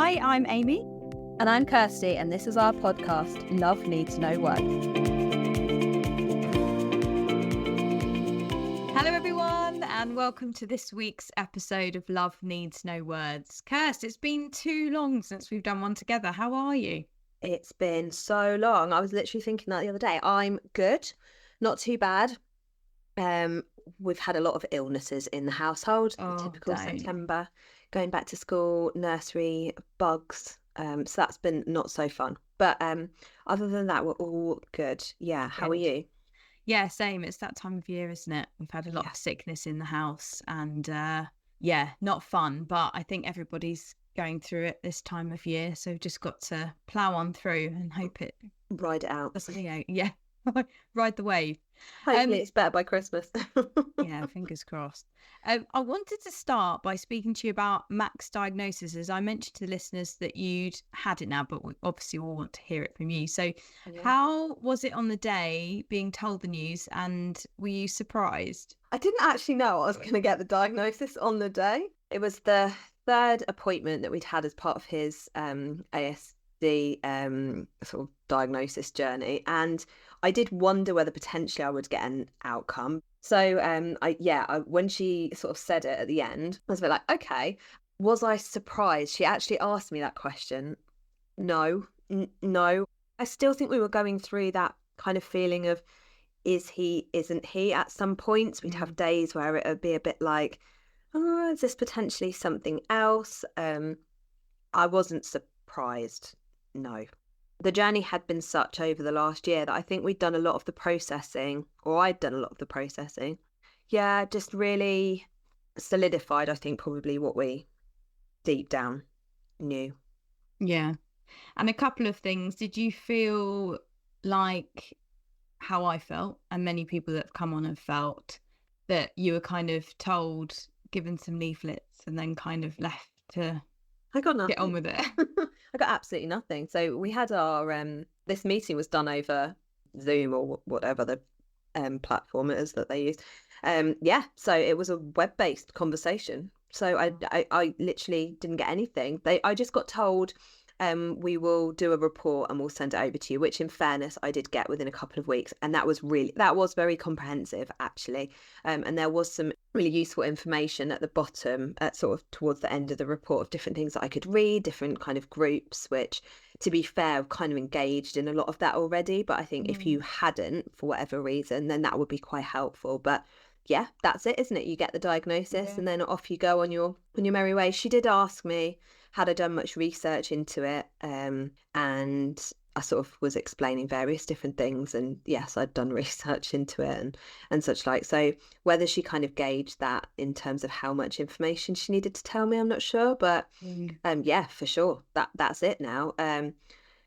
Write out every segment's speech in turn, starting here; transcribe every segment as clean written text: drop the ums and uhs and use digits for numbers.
Hi, I'm Amy. And I'm Kirsty, and this is our podcast, Love Needs No Words. Hello, everyone, and welcome to this week's episode of Love Needs No Words. Kirst, it's been too long since we've done one together. How are you? It's been so long. I was literally thinking that the other day. I'm good, not too bad. We've had a lot of illnesses in the household. Typical September, going back to school, nursery, bugs. So that's been not so fun. But other than that, we're all good. Yeah. How are you? Yeah, same. It's that time of year, isn't it? We've had a lot of sickness in the house and not fun. But I think everybody's going through it this time of year. So we've just got to plough on through and hope it... Ride it out. Yeah. Ride the wave. Hopefully it's better by Christmas. Yeah, fingers crossed. I wanted to start by speaking to you about Mac's diagnosis, as I mentioned to the listeners that you'd had it now, but we obviously all want to hear it from you. So how was it on the day being told the news, and were you surprised? I didn't actually know I was going to get the diagnosis on the day. It was the third appointment that we'd had as part of his ASD sort of diagnosis journey, and I did wonder whether potentially I would get an outcome. So when she sort of said it at the end, I was a bit like, okay. Was I surprised? She actually asked me that question. No. I still think we were going through that kind of feeling of, is he, isn't he? At some points we'd have days where it would be a bit like, oh, is this potentially something else? I wasn't surprised. No. The journey had been such over the last year that I think we'd done a lot of the processing, or I'd done a lot of the processing. Yeah, just really solidified, I think, probably what we deep down knew. Yeah. And a couple of things. Did you feel like how I felt, and many people that have come on have felt, that you were kind of told, given some leaflets, and then kind of left to I got nothing. Get on with it? I got absolutely nothing. So we had our this meeting was done over Zoom or whatever the platform it is that they use. So it was a web-based conversation. So I literally didn't get anything. I just got told we will do a report and we'll send it over to you, which in fairness I did get within a couple of weeks, and that was very comprehensive actually, and there was some really useful information at the bottom at sort of towards the end of the report of different things that I could read, different kind of groups, which to be fair I've kind of engaged in a lot of that already, but I think if you hadn't for whatever reason, then that would be quite helpful. But yeah, that's it, isn't it? You get the diagnosis and then off you go on your merry way. She did ask me, had I done much research into it? And I sort of was explaining various different things. And yes, I'd done research into it and such like. So whether she kind of gauged that in terms of how much information she needed to tell me, I'm not sure. But yeah, for sure. That's it now.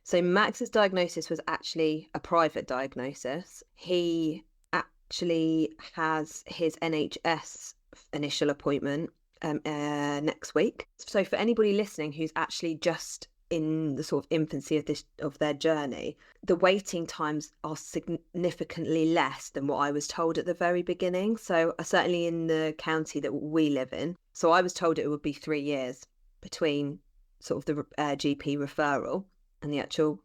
So Max's diagnosis was actually a private diagnosis. He actually has his NHS initial appointment next week. So for anybody listening who's actually just in the sort of infancy of their journey, the waiting times are significantly less than what I was told at the very beginning. So certainly in the county that we live in, so I was told it would be 3 years between sort of the GP referral and the actual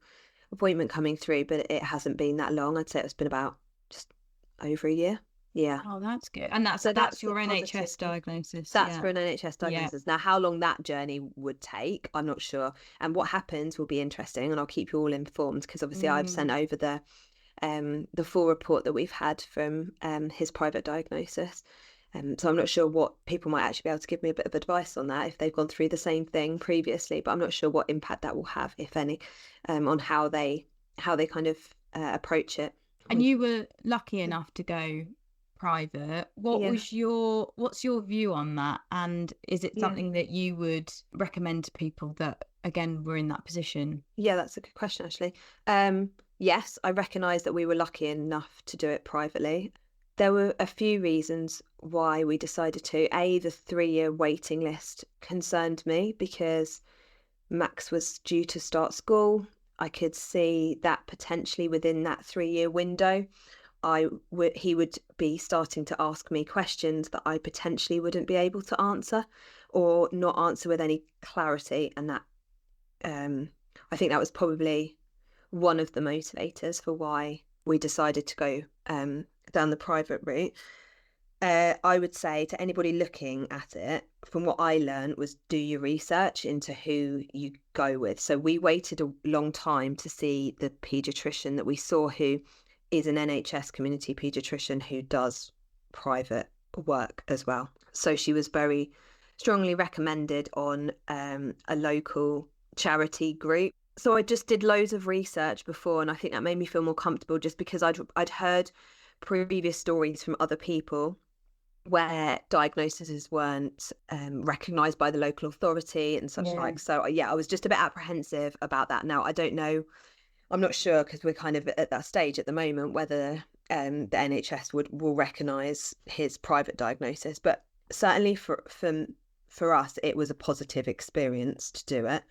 appointment coming through, but it hasn't been that long. I'd say it's been about just over a year. Yeah. Oh, that's good. And that's your NHS diagnosis. That's for an NHS diagnosis. Now, how long that journey would take, I'm not sure. And what happens will be interesting, and I'll keep you all informed, because obviously I've sent over the full report that we've had from his private diagnosis. So I'm not sure what people might actually be able to give me a bit of advice on that if they've gone through the same thing previously, but I'm not sure what impact that will have, if any, on how they kind of approach it. And you were lucky enough to go private. What's your view on that, and is it something that you would recommend to people that again were in that position? Yeah, that's a good question actually. Yes, I recognise that we were lucky enough to do it privately. There were a few reasons why we decided to. The 3-year waiting list concerned me because Max was due to start school. I could see that potentially within that 3-year window, he would be starting to ask me questions that I potentially wouldn't be able to answer or not answer with any clarity, and that I think that was probably one of the motivators for why we decided to go down the private route. I would say to anybody looking at it, from what I learned, was do your research into who you go with. So we waited a long time to see the paediatrician that we saw, who is an NHS community paediatrician who does private work as well. So she was very strongly recommended on a local charity group. So I just did loads of research before, and I think that made me feel more comfortable, just because I'd heard previous stories from other people where diagnoses weren't recognised by the local authority and such like. So yeah, I was just a bit apprehensive about that. Now, I don't know, I'm not sure, because we're kind of at that stage at the moment, whether the NHS will recognise his private diagnosis. But certainly for us, it was a positive experience to do it,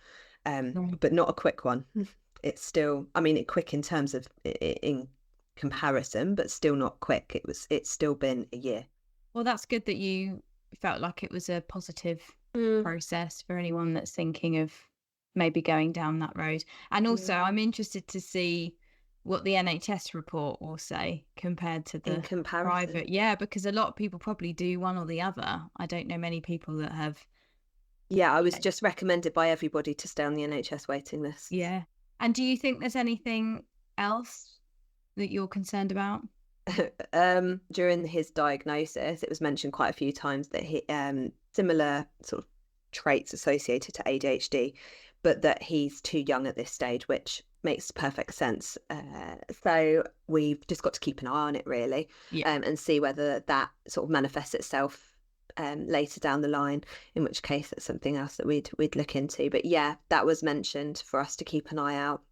but not a quick one. It's still, I mean, quick in terms of in comparison, but still not quick. It's still been a year. Well, that's good that you felt like it was a positive process for anyone that's thinking of maybe going down that road. And also, I'm interested to see what the NHS report will say compared to the private. Yeah, because a lot of people probably do one or the other. I don't know many people that have. Yeah, I was just recommended by everybody to stay on the NHS waiting list. Yeah. And do you think there's anything else that you're concerned about? During his diagnosis, it was mentioned quite a few times that he similar sort of traits associated to ADHD, but that he's too young at this stage, which makes perfect sense. So we've just got to keep an eye on it, really, and see whether that sort of manifests itself later down the line, in which case it's something else that we'd look into. But yeah, that was mentioned for us to keep an eye out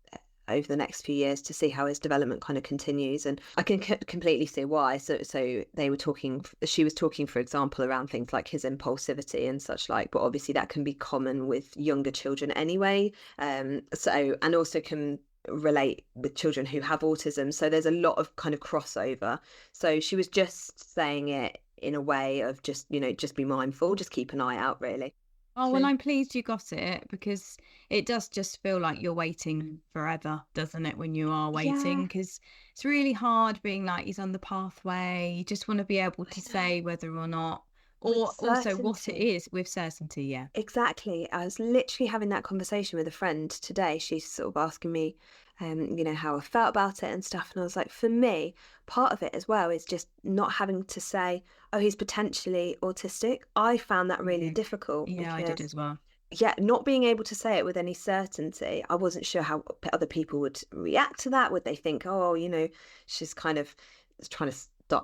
over the next few years to see how his development kind of continues. And I can completely see why. So she was talking, for example, around things like his impulsivity and such like, but obviously that can be common with younger children anyway. And also can relate with children who have autism. So there's a lot of kind of crossover. So she was just saying it in a way of just be mindful, just keep an eye out, really. Oh, well, I'm pleased you got it, because it does just feel like you're waiting forever, doesn't it, when you are waiting? Because it's really hard being like, he's on the pathway. You just want to be able to say whether or not, or also what it is with certainty. Yeah, exactly. I was literally having that conversation with a friend today. She's sort of asking me, how I felt about it and stuff. And I was like, for me, part of it as well is just not having to say, oh, he's potentially autistic. I found that really difficult. Yeah, I did as well. Yeah, not being able to say it with any certainty. I wasn't sure how other people would react to that. Would they think, oh, she's kind of trying to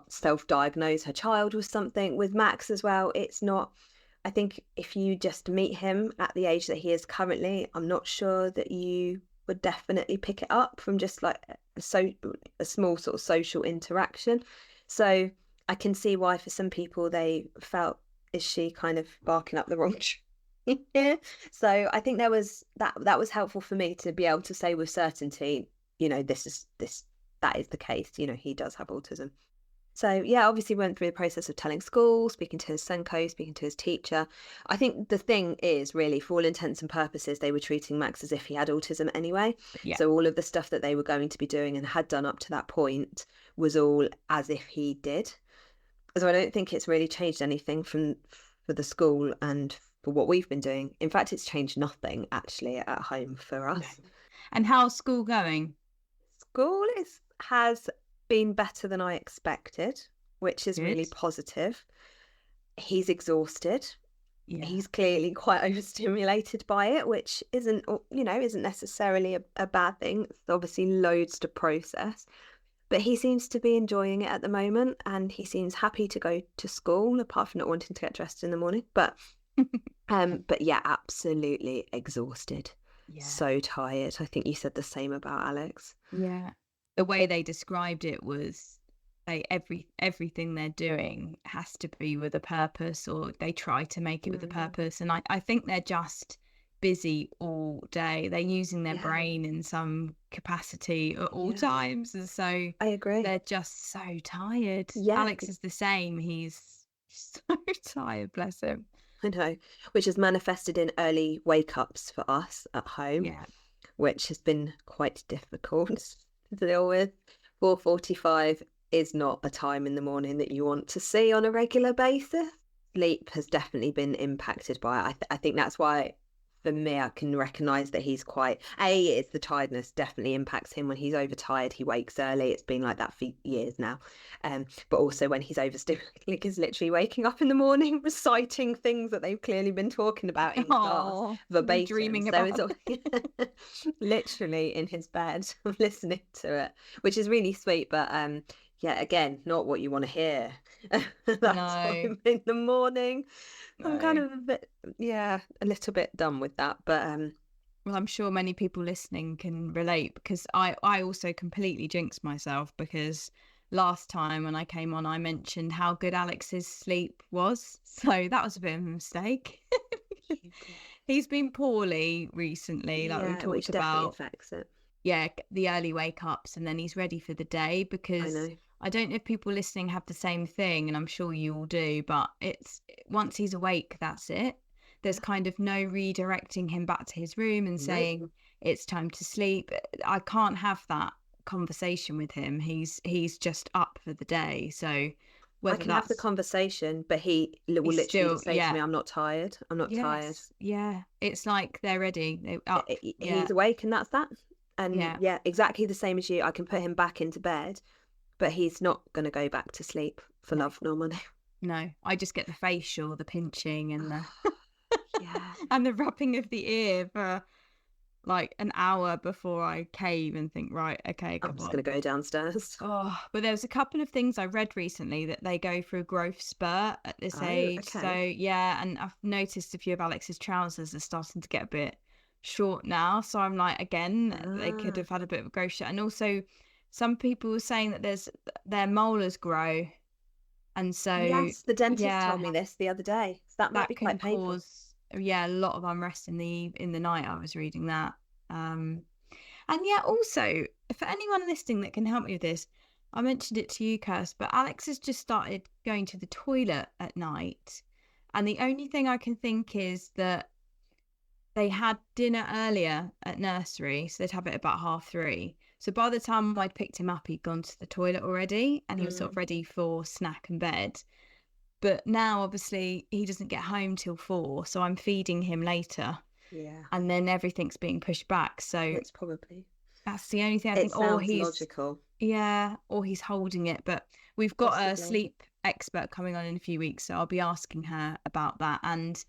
self-diagnose her child with something? With Max as well, it's not. I think if you just meet him at the age that he is currently, I'm not sure that you would definitely pick it up from just like a small sort of social interaction. So I can see why for some people they felt, is she kind of barking up the wrong tree? Yeah. So I think that was helpful for me to be able to say with certainty, that is the case. He does have autism. So yeah, obviously went through the process of telling school, speaking to his Senko, speaking to his teacher. I think the thing is, really, for all intents and purposes, they were treating Max as if he had autism anyway. Yeah. So all of the stuff that they were going to be doing and had done up to that point was all as if he did. So I don't think it's really changed anything for the school and for what we've been doing. In fact, it's changed nothing actually at home for us. No. And how's school going? School has been better than I expected, which is really positive. He's exhausted. Yeah. He's clearly quite overstimulated by it, which isn't necessarily a bad thing. It's obviously loads to process, but he seems to be enjoying it at the moment, and he seems happy to go to school, apart from not wanting to get dressed in the morning. But yeah, absolutely exhausted. Yeah. So tired. I think you said the same about Alex. Yeah. The way they described it was everything they're doing has to be with a purpose, or they try to make it with a purpose. And I think they're just busy all day. They're using their brain in some capacity at all times. And so I agree. They're just so tired. Yeah. Alex is the same. He's so tired, bless him. I know, which has manifested in early wake-ups for us at home, Yeah. which has been quite difficult to deal with. 4:45 is not a time in the morning that you want to see on a regular basis. Sleep has definitely been impacted by it. I think that's why, for me, I can recognise that he's quite... it's the tiredness definitely impacts him. When he's overtired, he wakes early. It's been like that for years now. But also when he's overstimulated, he's literally waking up in the morning reciting things that they've clearly been talking about in class verbatim. Dreaming So about it's literally in his bed listening to it, which is really sweet. But yeah, again, not what you want to hear. That time in the morning. I'm kind of a little bit done with that. But well, I'm sure many people listening can relate, because I also completely jinxed myself, because last time when I came on, I mentioned how good Alex's sleep was. So that was a bit of a mistake. He's been poorly recently, like we talked about. Affects it. Yeah, the early wake ups, and then he's ready for the day, because I don't know if people listening have the same thing, and I'm sure you all do, but it's once he's awake, that's it. There's kind of no redirecting him back to his room and saying it's time to sleep. I can't have that conversation with him. He's just up for the day. So I can have the conversation, but he will literally say to me, I'm not tired. I'm not tired. Yeah. It's like they're ready. They're up. He's awake, and that's that. And yeah, exactly the same as you. I can put him back into bed, but he's not going to go back to sleep for love nor money. No, I just get the facial, the pinching, and the and the rubbing of the ear for like an hour before I cave and think, right, okay, I'm just going to go downstairs. But there was a couple of things I read recently that they go through a growth spurt at this age. Okay. So yeah, and I've noticed a few of Alex's trousers are starting to get a bit short now. So I'm like, again, they could have had a bit of a growth spurt. And also, some people were saying that their molars grow, and so yes, the dentist told me this the other day. So that might be quite painful. A lot of unrest in the night. I was reading that. And yeah, also for anyone listening that can help me with this, I mentioned it to you, Kirsty, but Alex has just started going to the toilet at night, and the only thing I can think is that they had dinner earlier at nursery, so they'd have it about 3:30. So by the time I'd picked him up, he'd gone to the toilet already, and he was sort of ready for snack and bed. But now, obviously, he doesn't get home till 4, so I'm feeding him later. Yeah. And then everything's being pushed back. So it's that's the only thing I think. Or he's logical. Yeah, or he's holding it. But we've got a sleep expert coming on in a few weeks, so I'll be asking her about that. And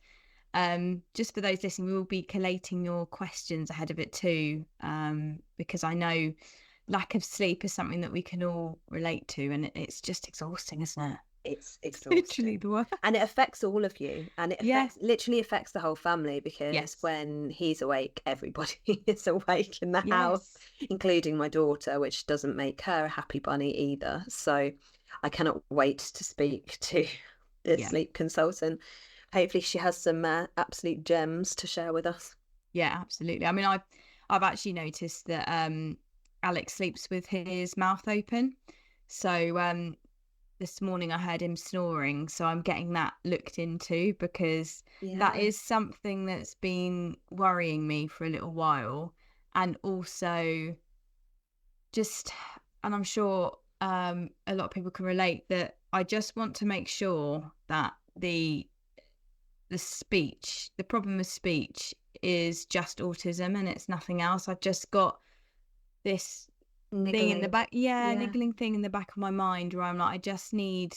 just for those listening, we will be collating your questions ahead of it too, because I know lack of sleep is something that we can all relate to, and it's just exhausting, isn't it? It's exhausting. Literally the worst. And it affects all of you, and it literally affects the whole family, because when he's awake, everybody is awake in the house, including my daughter, which doesn't make her a happy bunny either. So I cannot wait to speak to the sleep consultant. Hopefully she has some absolute gems to share with us. Yeah, absolutely. I mean, I've actually noticed that Alex sleeps with his mouth open. So this morning I heard him snoring, so I'm getting that looked into, because that is something that's been worrying me for a little while. And also and I'm sure a lot of people can relate, that I just want to make sure that the problem with speech is just autism and it's nothing else. I've just got this thing in the back, niggling thing in the back of my mind, where I'm like, I just need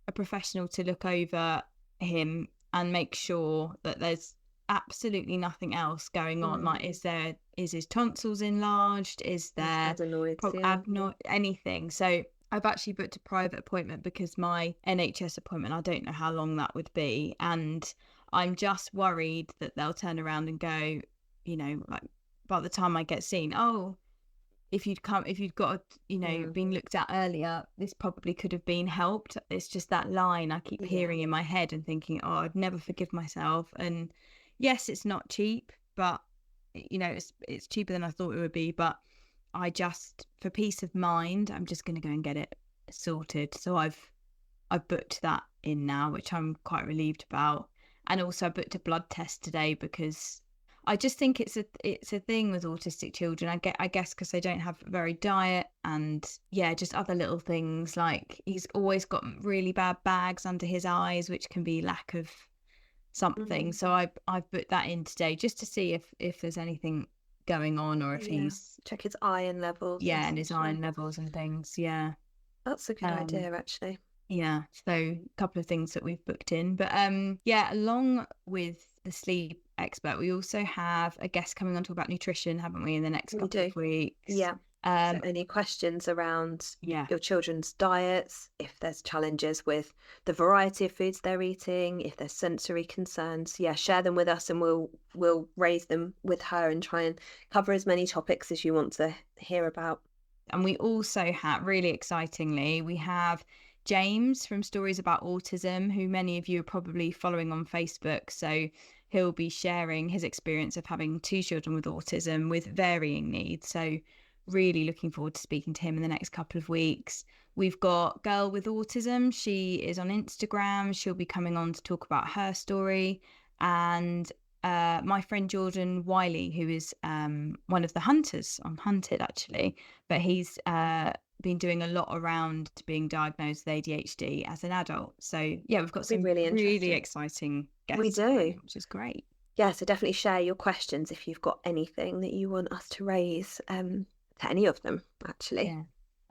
a professional to look over him and make sure that there's absolutely nothing else going on. Like, is his tonsils enlarged? Is there adenoids, anything? So I've actually booked a private appointment, because my NHS appointment, I don't know how long that would be, and I'm just worried that they'll turn around and go, like, by the time I get seen, if you'd got, been looked at earlier, this probably could have been helped. It's just that line I keep hearing in my head and thinking, I'd never forgive myself. And yes, it's not cheap, but it's cheaper than I thought it would be. But I just, for peace of mind, I'm just going to go and get it sorted. So I've booked that in now, which I'm quite relieved about. And also I booked a blood test today because I just think it's a thing with autistic children. I guess because they don't have a very diet, and just other little things, like he's always got really bad bags under his eyes, which can be lack of something. So I've put that in today just to see if there's anything going on, or if he's check his iron levels. And his iron levels and things. That's a good idea, actually. So a couple of things that we've booked in, but along with the sleep expert, we also have a guest coming on to talk about nutrition, haven't we, in the next couple of weeks? So any questions around your children's diets, if there's challenges with the variety of foods they're eating, if there's sensory concerns, share them with us, and we'll raise them with her and try and cover as many topics as you want to hear about. And we also have, really excitingly, we have James from Stories About Autism, who many of you are probably following on Facebook. So he'll be sharing his experience of having 2 children with autism with varying needs. So really looking forward to speaking to him in the next couple of weeks. We've got Girl with Autism. She is on Instagram. She'll be coming on to talk about her story. And my friend Jordan Wiley, who is one of the hunters on Hunted, actually, but he's been doing a lot around being diagnosed with ADHD as an adult. So we've got some really exciting guests. We do, which is great. So definitely share your questions if you've got anything that you want us to raise, to any of them, actually.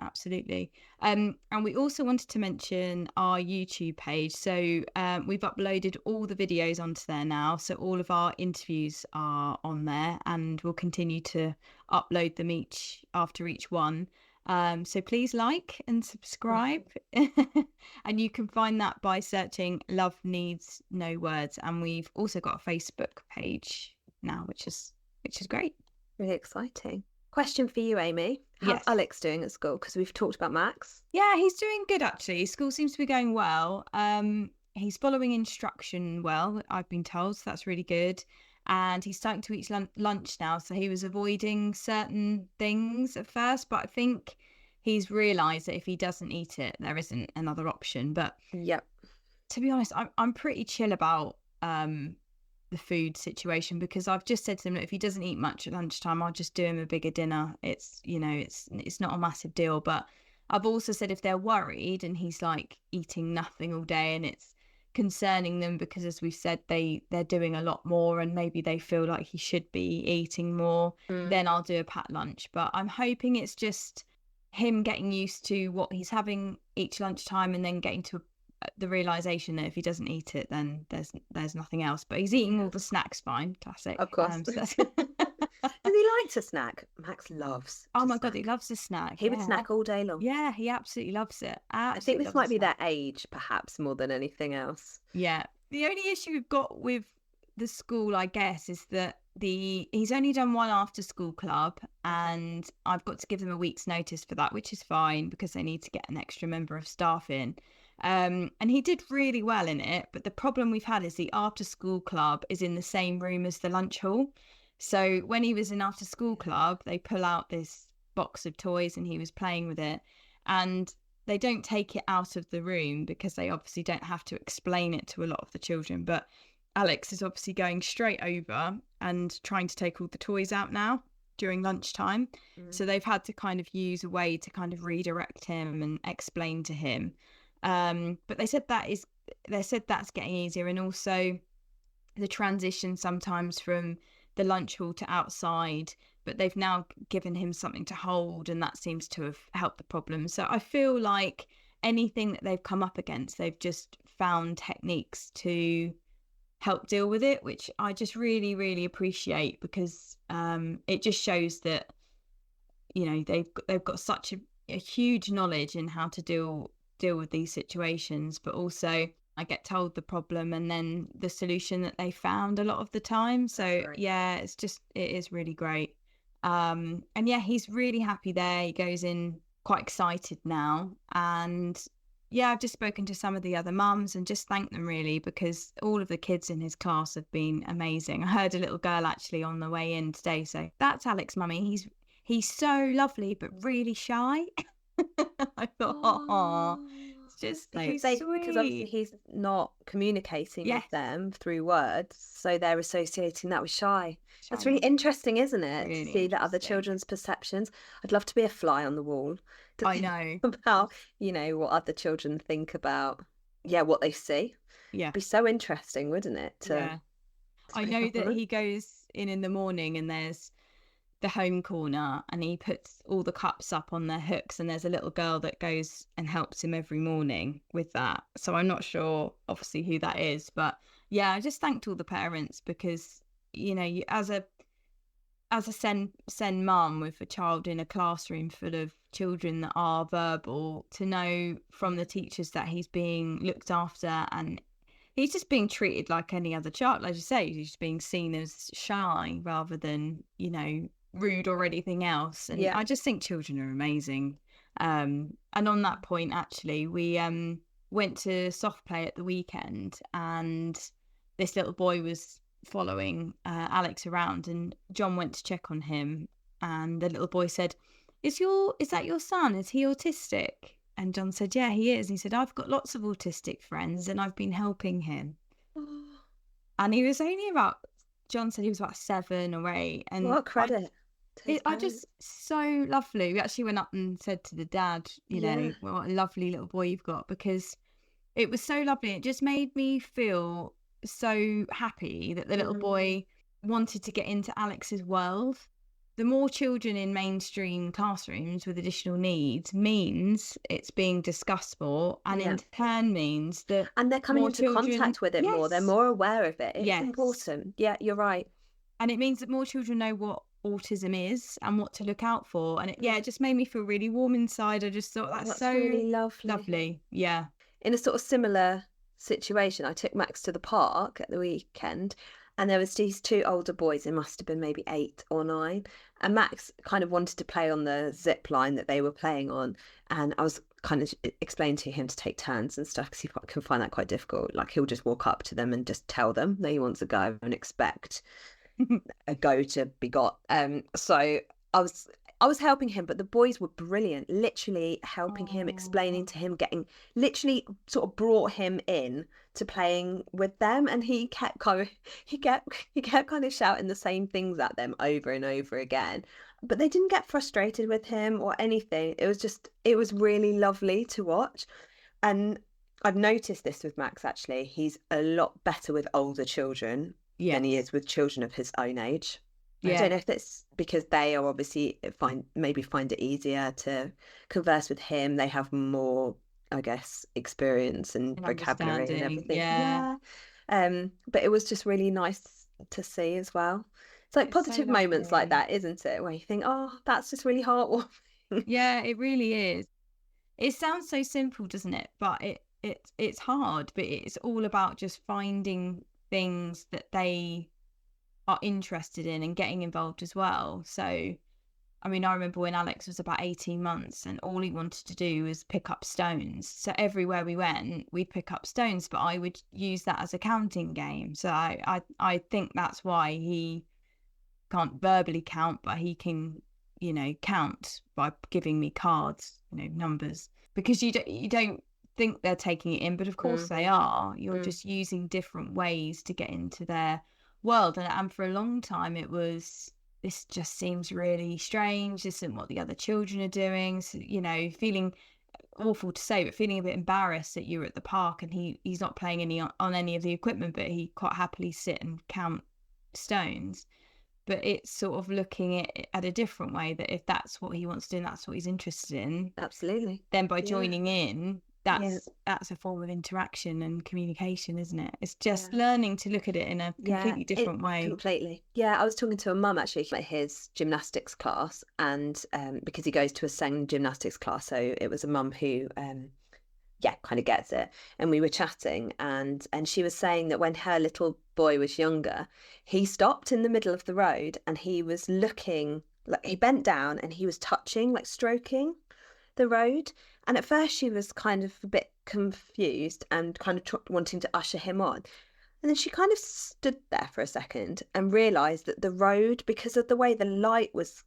Absolutely. And we also wanted to mention our YouTube page. So we've uploaded all the videos onto there now. So all of our interviews are on there, and we'll continue to upload them after each one. So please like and subscribe. And you can find that by searching Love Needs No Words. And we've also got a Facebook page now, which is great. Really exciting. Question for you, Amy. How's Alex doing at school? Because we've talked about Max. He's doing good, actually. School seems to be going well. He's following instruction well, I've been told, so that's really good. And he's starting to eat lunch now, so he was avoiding certain things at first, but I think he's realised that if he doesn't eat it, there isn't another option. But to be honest, I'm pretty chill about the food situation, because I've just said to him, look, if he doesn't eat much at lunchtime, I'll just do him a bigger dinner. It's it's not a massive deal. But I've also said if they're worried and he's like eating nothing all day and it's concerning them, because as we've said, they're doing a lot more and maybe they feel like he should be eating more, then I'll do a packed lunch. But I'm hoping it's just him getting used to what he's having each lunchtime, and then getting to the realization that if he doesn't eat it, then there's nothing else. But he's eating all the snacks fine, classic, of course. Does he like to snack? Max loves God, he loves a snack. He would snack all day long. He absolutely loves it. I think this might be their age, perhaps, more than anything else. The only issue we've got with the school, I guess, is that he's only done one after school club, and I've got to give them a week's notice for that, which is fine because they need to get an extra member of staff in. And he did really well in it, but the problem we've had is the after school club is in the same room as the lunch hall. So when he was in after school club, they pull out this box of toys and he was playing with it, and they don't take it out of the room because they obviously don't have to explain it to a lot of the children. But Alex is obviously going straight over and trying to take all the toys out now during lunchtime. So they've had to kind of use a way to kind of redirect him and explain to him. But they said that's getting easier, and also the transition sometimes from the lunch hall to outside, but they've now given him something to hold, and that seems to have helped the problem. So I feel like anything that they've come up against, they've just found techniques to help deal with it, which I just really, really appreciate, because it just shows that, you know, they've got such a huge knowledge in how to deal with these situations. But also I get told the problem and then the solution that they found a lot of the time. So it is really great. And he's really happy there. He goes in quite excited now, and I've just spoken to some of the other mums and just thanked them, really, because all of the kids in his class have been amazing. I heard a little girl actually on the way in today say, "That's Alex, mummy. He's so lovely but really shy." I thought, just No, he's because obviously sweet. he's not communicating Yes. with them through words, so they're associating that with shy. That's Shy really mum. interesting, isn't it? To Really see that other interesting. children's perceptions. I'd love to be a fly on the wall to I think know. about, what other children think about, what they see. Yeah. It'd be so interesting, wouldn't it? Yeah. I pick know up on that it. he goes in the morning and there's the home corner and he puts all the cups up on their hooks and there's a little girl that goes and helps him every morning with that. So I'm not sure obviously who that is, but yeah, I just thanked all the parents because you, as a sen mum with a child in a classroom full of children that are verbal, to know from the teachers that he's being looked after and he's just being treated like any other child. As you say, he's just being seen as shy rather than, rude or anything else. And Yeah. I just think children are amazing. And on that point, actually, we went to soft play at the weekend and this little boy was following Alex around and John went to check on him and the little boy said, is that your son? Is he autistic? And John said, yeah, he is. And he said, I've got lots of autistic friends and I've been helping him. And he was only John said he was about 7 or 8. And what credit to his I just, so lovely. We actually went up and said to the dad, what a lovely little boy you've got, because it was so lovely. It just made me feel so happy that the little boy wanted to get into Alex's world. The more children in mainstream classrooms with additional needs means it's being discussed more, and in turn means that and they're coming into children, contact with it more. They're more aware of it. It's Yes. important. Yeah, you're right. And it means that more children know what autism is and what to look out for. And it just made me feel really warm inside. I just thought that's so really lovely. Yeah. In a sort of similar situation, I took Max to the park at the weekend. And there was these 2 older boys, it must have been maybe 8 or 9. And Max kind of wanted to play on the zip line that they were playing on. And I was kind of explaining to him to take turns and stuff because he can find that quite difficult. Like he'll just walk up to them and just tell them that he wants to go and expect a go to be got. So I was helping him, but the boys were brilliant, literally helping him, explaining to him, literally sort of brought him in to playing with them. And he kept kind of shouting the same things at them over and over again, but they didn't get frustrated with him or anything. It was really lovely to watch. And I've noticed this with Max, actually. He's a lot better with older children than he is with children of his own age. I don't know if it's because they are obviously find it easier to converse with him. They have more, I guess, experience and vocabulary and everything. Yeah. But it was just really nice to see as well. It's like positive moments like that, isn't it? Where you think, oh, that's just really heartwarming. Yeah, it really is. It sounds so simple, doesn't it? But it's hard. But it's all about just finding things that they are interested in and getting involved as well. So I mean, I remember when Alex was about 18 months and all he wanted to do was pick up stones. So everywhere we went, we'd pick up stones, but I would use that as a counting game. So I think that's why he can't verbally count, but he can, count by giving me cards, numbers, because you don't think they're taking it in, but of course they are. You're just using different ways to get into their world. And for a long time it was, this just seems really strange, this isn't what the other children are doing. So, feeling awful to say, but feeling a bit embarrassed that you're at the park and he's not playing on any of the equipment, but he quite happily sit and count stones. But it's sort of looking at a different way, that if that's what he wants to do and that's what he's interested in, absolutely, then by joining in, that's a form of interaction and communication, isn't it? It's just learning to look at it in a completely different way. Completely. Yeah, I was talking to a mum actually at his gymnastics class, and because he goes to a Seng gymnastics class, so it was a mum who kind of gets it. And we were chatting, and she was saying that when her little boy was younger, he stopped in the middle of the road and he was looking, like he bent down and he was touching, like stroking the road. And at first she was kind of a bit confused and kind of wanting to usher him on. And then she kind of stood there for a second and realised that the road, because of the way the light was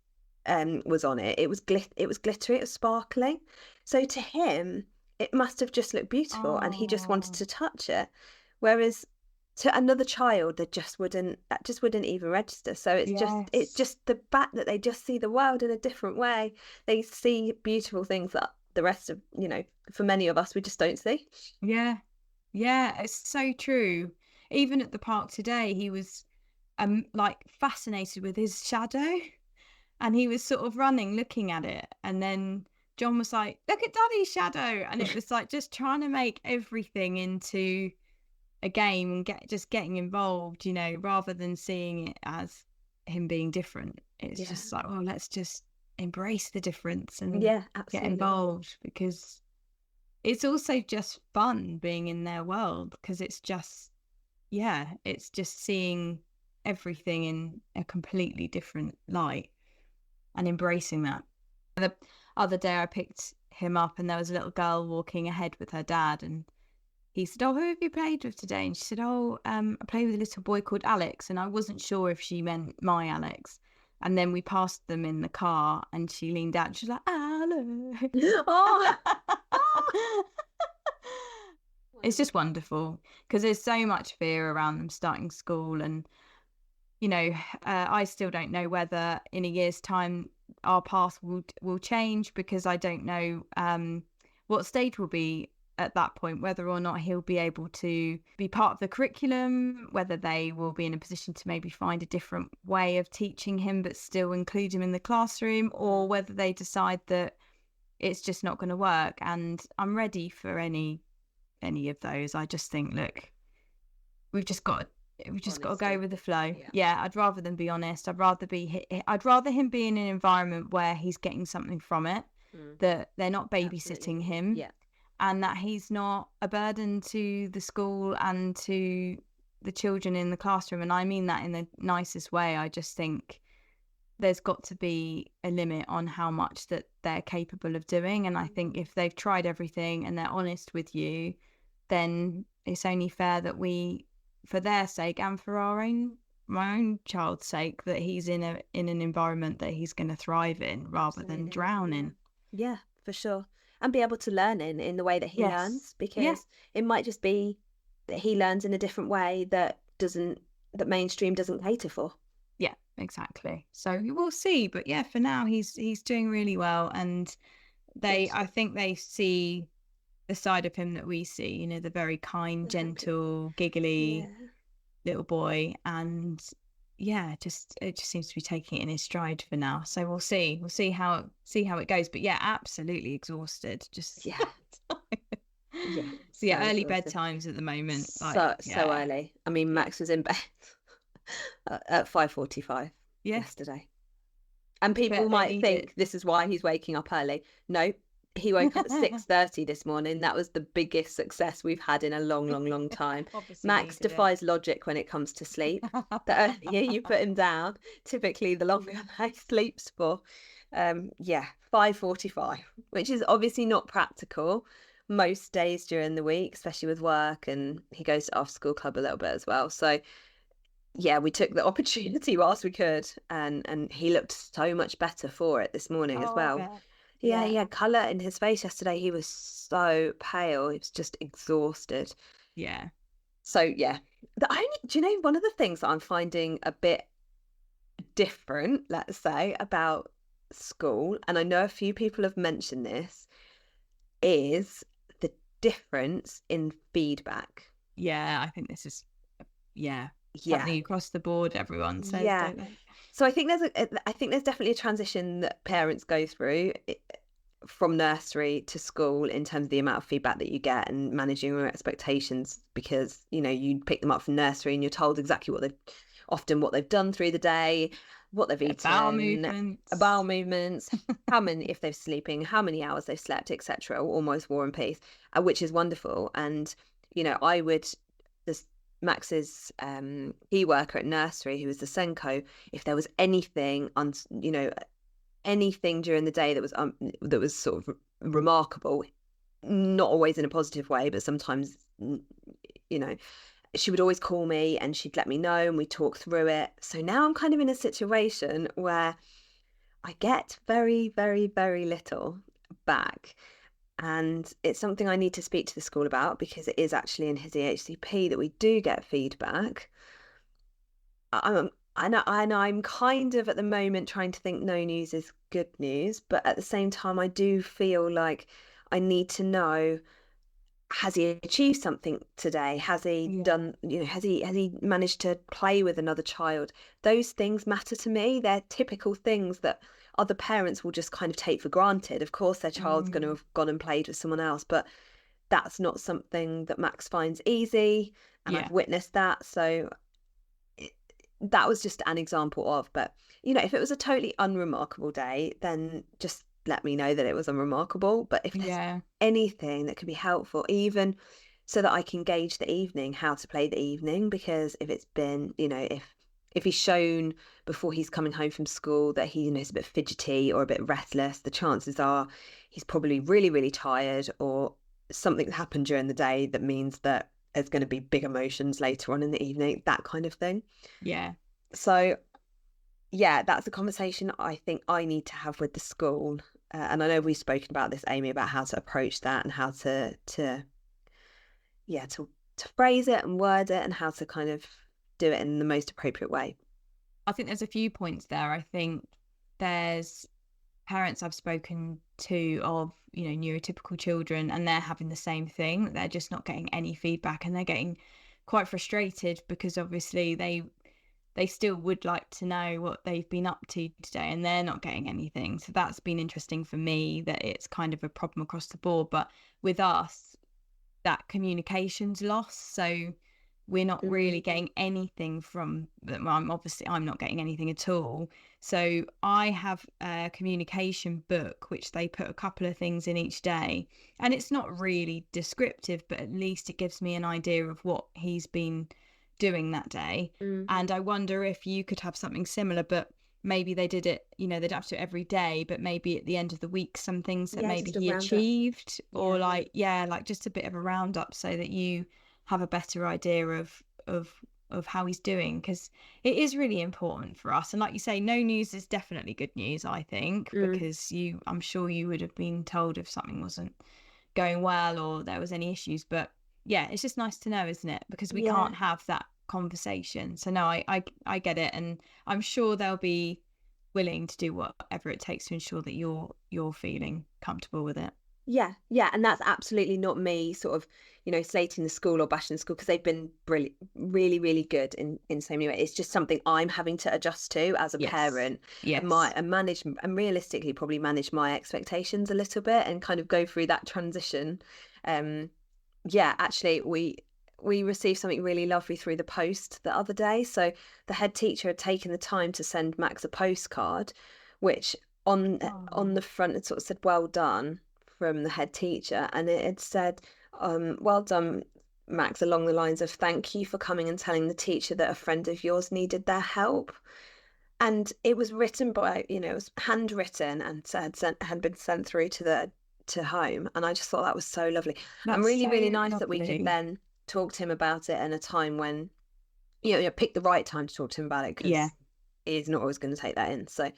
on it, it was glittery, it was sparkling. So to him, it must have just looked beautiful and he just wanted Oh, to touch it. Whereas to another child, that just wouldn't even register. So it's yes. just the fact that they just see the world in a different way. They see beautiful things that the rest of, for many of us, we just don't see. Yeah. Yeah, it's so true. Even at the park today, he was like fascinated with his shadow, and he was sort of running looking at it, and then John was like, look at Daddy's shadow, and it was like just trying to make everything into a game and getting involved, rather than seeing it as him being different. It's Yeah. just like, well, let's just embrace the difference and Yeah, get absolutely. involved, because it's also just fun being in their world, because it's just seeing everything in a completely different light and embracing that. The other day I picked him up and there was a little girl walking ahead with her dad, and he said, oh, who have you played with today? And she said, oh, I played with a little boy called Alex. And I wasn't sure if she meant my Alex. And then we passed them in the car and she leaned out and she's like, Alex. Oh. It's just wonderful, because there's so much fear around them starting school. And, I still don't know whether in a year's time our path will change, because I don't know what stage will be at that point, whether or not he'll be able to be part of the curriculum, whether they will be in a position to maybe find a different way of teaching him but still include him in the classroom, or whether they decide that it's just not going to work. And I'm ready for any of those. I just think, look, we've just got to go with the flow. Yeah, I'd rather than be honest. I'd rather him be in an environment where he's getting something from it, that they're not babysitting him, and that he's not a burden to the school and to the children in the classroom. And I mean that in the nicest way. I just think there's got to be a limit on how much that they're capable of doing. And I think if they've tried everything and they're honest with you, then it's only fair that we, for their sake and for my own child's sake, that he's in an environment that he's going to thrive in, rather than drown in. Yeah, for sure. And be able to learn in the way that he learns, because it might just be that he learns in a different way that mainstream doesn't cater for. Yeah, exactly. So we'll see. But yeah, for now he's doing really well, and I think they see the side of him that we see, the very kind, gentle, giggly little boy. And it just seems to be taking it in his stride for now. So we'll see how it goes. But yeah, absolutely exhausted. Just so early bedtimes at the moment. So early. I mean, Max was in bed at 5:45 yesterday, and people might think this is why he's waking up early. No, he woke up at 6:30 this morning. That was the biggest success we've had in a long time. Max defies logic when it comes to sleep. The earlier you put him down, typically the longer he sleeps for. 5:45, which is obviously not practical most days during the week, especially with work, and he goes to after school club a little bit as well. So we took the opportunity whilst we could, and he looked so much better for it this morning as well. Yeah, he had colour in his face yesterday. He was so pale. He was just exhausted. Yeah. So one of the things that I'm finding a bit different, let's say, about school, and I know a few people have mentioned this, is the difference in feedback. Yeah, I think this is something across the board, everyone says, don't they? So I think there's definitely a transition that parents go through from nursery to school in terms of the amount of feedback that you get and managing your expectations, because you pick them up from nursery and you're told exactly what they've done through the day, what they've eaten, bowel movements, how many, if they're sleeping, how many hours they've slept, etc. Almost War and Peace, which is wonderful. And Max's key worker at nursery, who was the Senko, if there was anything anything during the day that was sort of remarkable, not always in a positive way, but sometimes she would always call me and she'd let me know and we'd talk through it. So now I'm kind of in a situation where I get very, very, very little back. And it's something I need to speak to the school about, because it is actually in his EHCP that we do get feedback. I'm kind of at the moment trying to think no news is good news, but at the same time, I do feel like I need to know, has he achieved something today? Has he done, has he managed to play with another child? Those things matter to me. They're typical things that other parents will just kind of take for granted. Of course, their child's going to have gone and played with someone else, but that's not something that Max finds easy, and I've witnessed that. So that was just an example of, but if it was a totally unremarkable day, then just let me know that it was unremarkable. But if there's anything that could be helpful, even so that I can gauge the evening, how to play the evening, because if it's been, if he's shown before he's coming home from school that he is a bit fidgety or a bit restless, the chances are he's probably really, really tired, or something happened during the day that means that there's going to be big emotions later on in the evening, that kind of thing. So that's a conversation I think I need to have with the school. And I know we've spoken about this, Amy, about how to approach that and how to phrase it and word it and how to kind of do it in the most appropriate way. I think there's a few points there. I think there's parents I've spoken to of, neurotypical children, and they're having the same thing. They're just not getting any feedback, and they're getting quite frustrated because obviously they still would like to know what they've been up to today, and they're not getting anything. So that's been interesting for me, that it's kind of a problem across the board. But with us, that communication's lost. So we're not really getting anything from them. I'm not getting anything at all. So I have a communication book, which they put a couple of things in each day. And it's not really descriptive, but at least it gives me an idea of what he's been doing that day. And I wonder if you could have something similar, but maybe they did it, they don't have to do it every day, but maybe at the end of the week, some things that maybe he achieved, or like just a bit of a roundup, so that you have a better idea of how he's doing, because it is really important for us. And like you say, no news is definitely good news, I think, because I'm sure you would have been told if something wasn't going well or there was any issues. But it's just nice to know, isn't it? Because we can't have that conversation. So no, I get it, and I'm sure they'll be willing to do whatever it takes to ensure that you're feeling comfortable with it. And that's absolutely not me sort of slating the school or bashing the school, because they've been brilliant, really, really good in so many ways. It's just something I'm having to adjust to as a parent, and manage, and realistically probably manage my expectations a little bit, and kind of go through that transition. Actually we received something really lovely through the post the other day. So the head teacher had taken the time to send Max a postcard, which on the front it sort of said "well done" from the head teacher, and it had said "well done, Max," along the lines of "thank you for coming and telling the teacher that a friend of yours needed their help." And it was written by, it was handwritten and had been sent through to home, and I just thought that was so lovely. That's and really, so really nice lovely. that we could then talk to him about it in a time when, pick the right time to talk to him about it, because he's not always going to take that in. So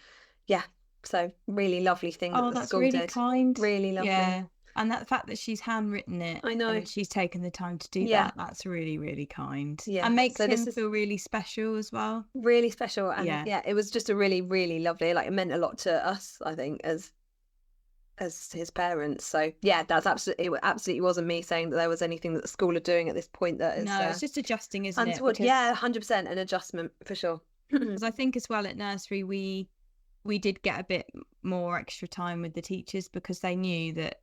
so really lovely thing that the school really did. Kind. Really lovely. And that fact that she's handwritten it, I know, and she's taken the time to do that's really, really kind. And makes him feel really special as well. Really special. And it was just a really, really lovely, it meant a lot to us, I think, as his parents. So that's absolutely, it absolutely wasn't me saying that there was anything that the school are doing at this point that is it's just adjusting, isn't it? 100% an adjustment for sure. Because I think as well at nursery we did get a bit more extra time with the teachers, because they knew that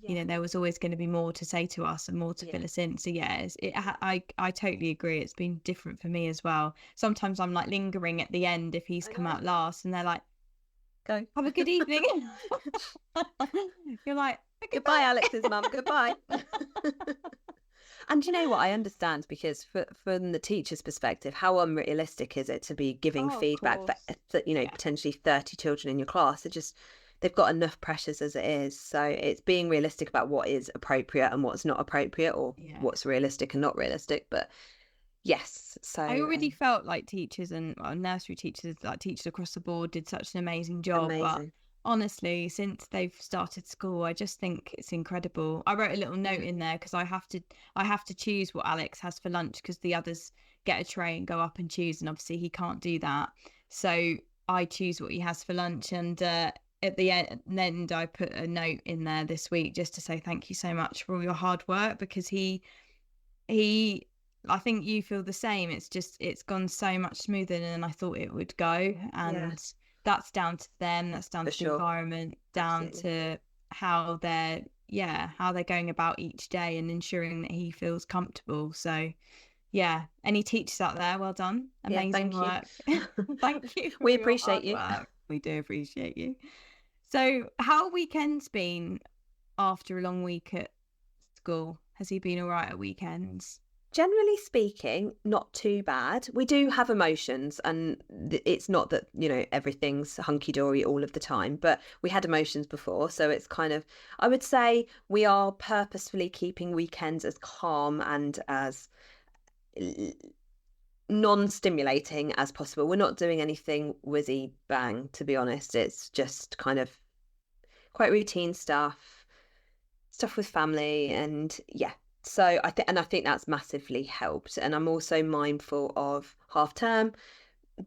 there was always going to be more to say to us and more to fill us in. So I totally agree. It's been different for me as well. Sometimes I'm like lingering at the end if he's come out last, and they're like, "Go, have a good evening." You're like, "Goodbye, Alex's mum, goodbye." And you know what? I understand, because from the teacher's perspective, how unrealistic is it to be giving feedback for potentially 30 children in your class? They've got enough pressures as it is. So it's being realistic about what is appropriate and what's not appropriate, or what's realistic and not realistic. But so I already felt like teachers and nursery teachers, like teachers across the board, did such an amazing job. But honestly, since they've started school, I just think it's incredible. I wrote a little note in there because I have to choose what Alex has for lunch because the others get a tray and go up and choose, and obviously he can't do that. So I choose what he has for lunch, and at the end I put a note in there this week just to say thank you so much for all your hard work, because he I think you feel the same. It's gone so much smoother than I thought it would go, and that's down to them, that's down to the environment, down to how they're going about each day and ensuring that he feels comfortable. So any teachers out there, well done. Amazing work. Thank you. We appreciate you. We do appreciate you. So how are weekends been after a long week at school? Has he been all right at weekends? Generally speaking, not too bad. We do have emotions, and it's not that, everything's hunky-dory all of the time, but we had emotions before. So it's kind of, I would say we are purposefully keeping weekends as calm and as non-stimulating as possible. We're not doing anything whizzy bang, to be honest. It's just kind of quite routine stuff with family, and so I think that's massively helped. And I'm also mindful of half term,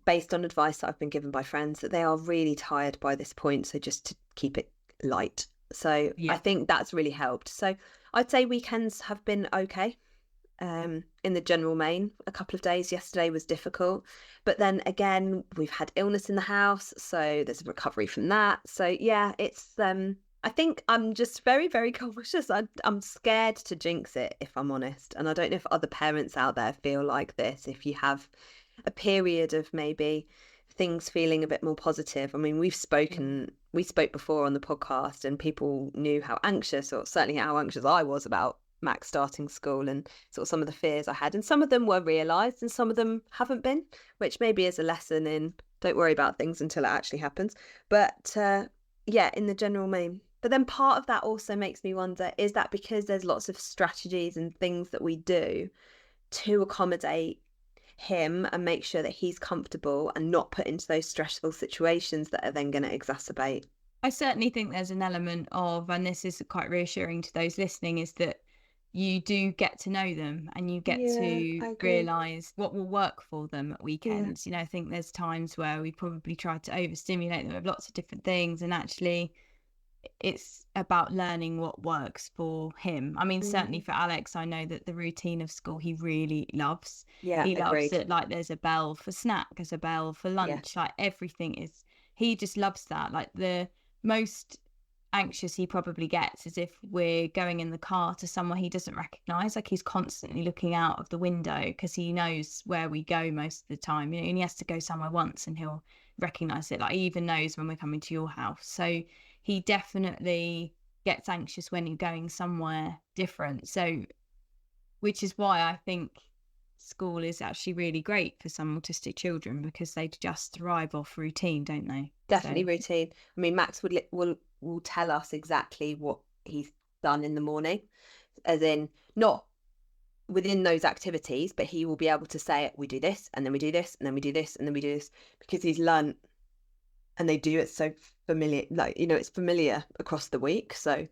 based on advice that I've been given by friends, that they are really tired by this point, so just to keep it light. So I think that's really helped. So I'd say weekends have been okay. In the general main, a couple of days yesterday was difficult, but then again we've had illness in the house, so there's a recovery from that. So it's I think I'm just very, very cautious. I'm scared to jinx it, if I'm honest. And I don't know if other parents out there feel like this. If you have a period of maybe things feeling a bit more positive. I mean, we spoke before on the podcast, and people knew how anxious, or certainly how anxious I was about Max starting school, and sort of some of the fears I had. And some of them were realised and some of them haven't been, which maybe is a lesson in don't worry about things until it actually happens. But in the general main. But then part of that also makes me wonder, is that because there's lots of strategies and things that we do to accommodate him and make sure that he's comfortable and not put into those stressful situations that are then going to exacerbate? I certainly think there's an element of, and this is quite reassuring to those listening, is that you do get to know them and you get to realise what will work for them at weekends. I think there's times where we probably try to overstimulate them with lots of different things, and actually it's about learning what works for him. I mean, certainly for Alex, I know that the routine of school he really loves. He loves it. Like, there's a bell for snack, there's a bell for lunch, like everything is, he just loves that. Like, the most anxious he probably gets is if we're going in the car to somewhere he doesn't recognise. Like, he's constantly looking out of the window because he knows where we go most of the time, and he has to go somewhere once and he'll recognise it. Like, he even knows when we're coming to your house. So he definitely gets anxious when you're going somewhere different. So, which is why I think school is actually really great for some autistic children, because they just thrive off routine, don't they? Definitely routine. I mean, Max will tell us exactly what he's done in the morning, as in not within those activities, but he will be able to say, we do this, and then we do this, and then we do this, and then we do this, because he's learnt, and they do it so familiar, like, it's familiar across the week. So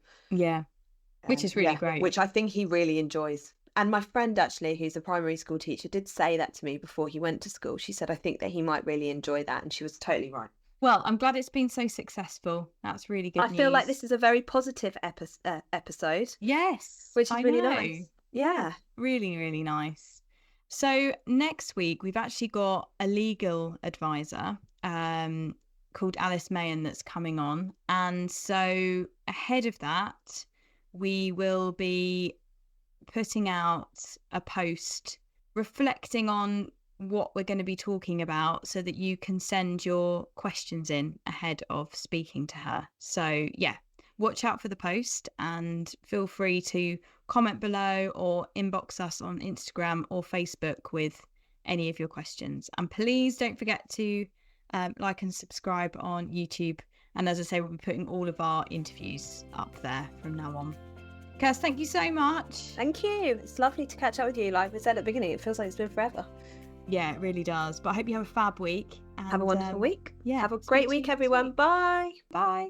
which is really great, which I think he really enjoys. And my friend, actually, who's a primary school teacher, did say that to me before he went to school. She said, I think that he might really enjoy that, and she was totally right. Well, I'm glad it's been so successful. That's really good news. I feel like this is a very positive episode. Yes, which is really nice. Yeah, really, really nice. So next week we've actually got a legal advisor called Alice Mahan that's coming on, and so ahead of that we will be putting out a post reflecting on what we're going to be talking about, so that you can send your questions in ahead of speaking to her. So watch out for the post, and feel free to comment below or inbox us on Instagram or Facebook with any of your questions. And please don't forget to like and subscribe on YouTube. And as I say, we'll be putting all of our interviews up there from now on. Kirst, thank you so much. Thank you. It's lovely to catch up with you. Like we said at the beginning, it feels like it's been forever. Yeah, it really does. But I hope you have a fab week. And have a wonderful week. Yeah. Have a great week, everyone. Bye. Bye.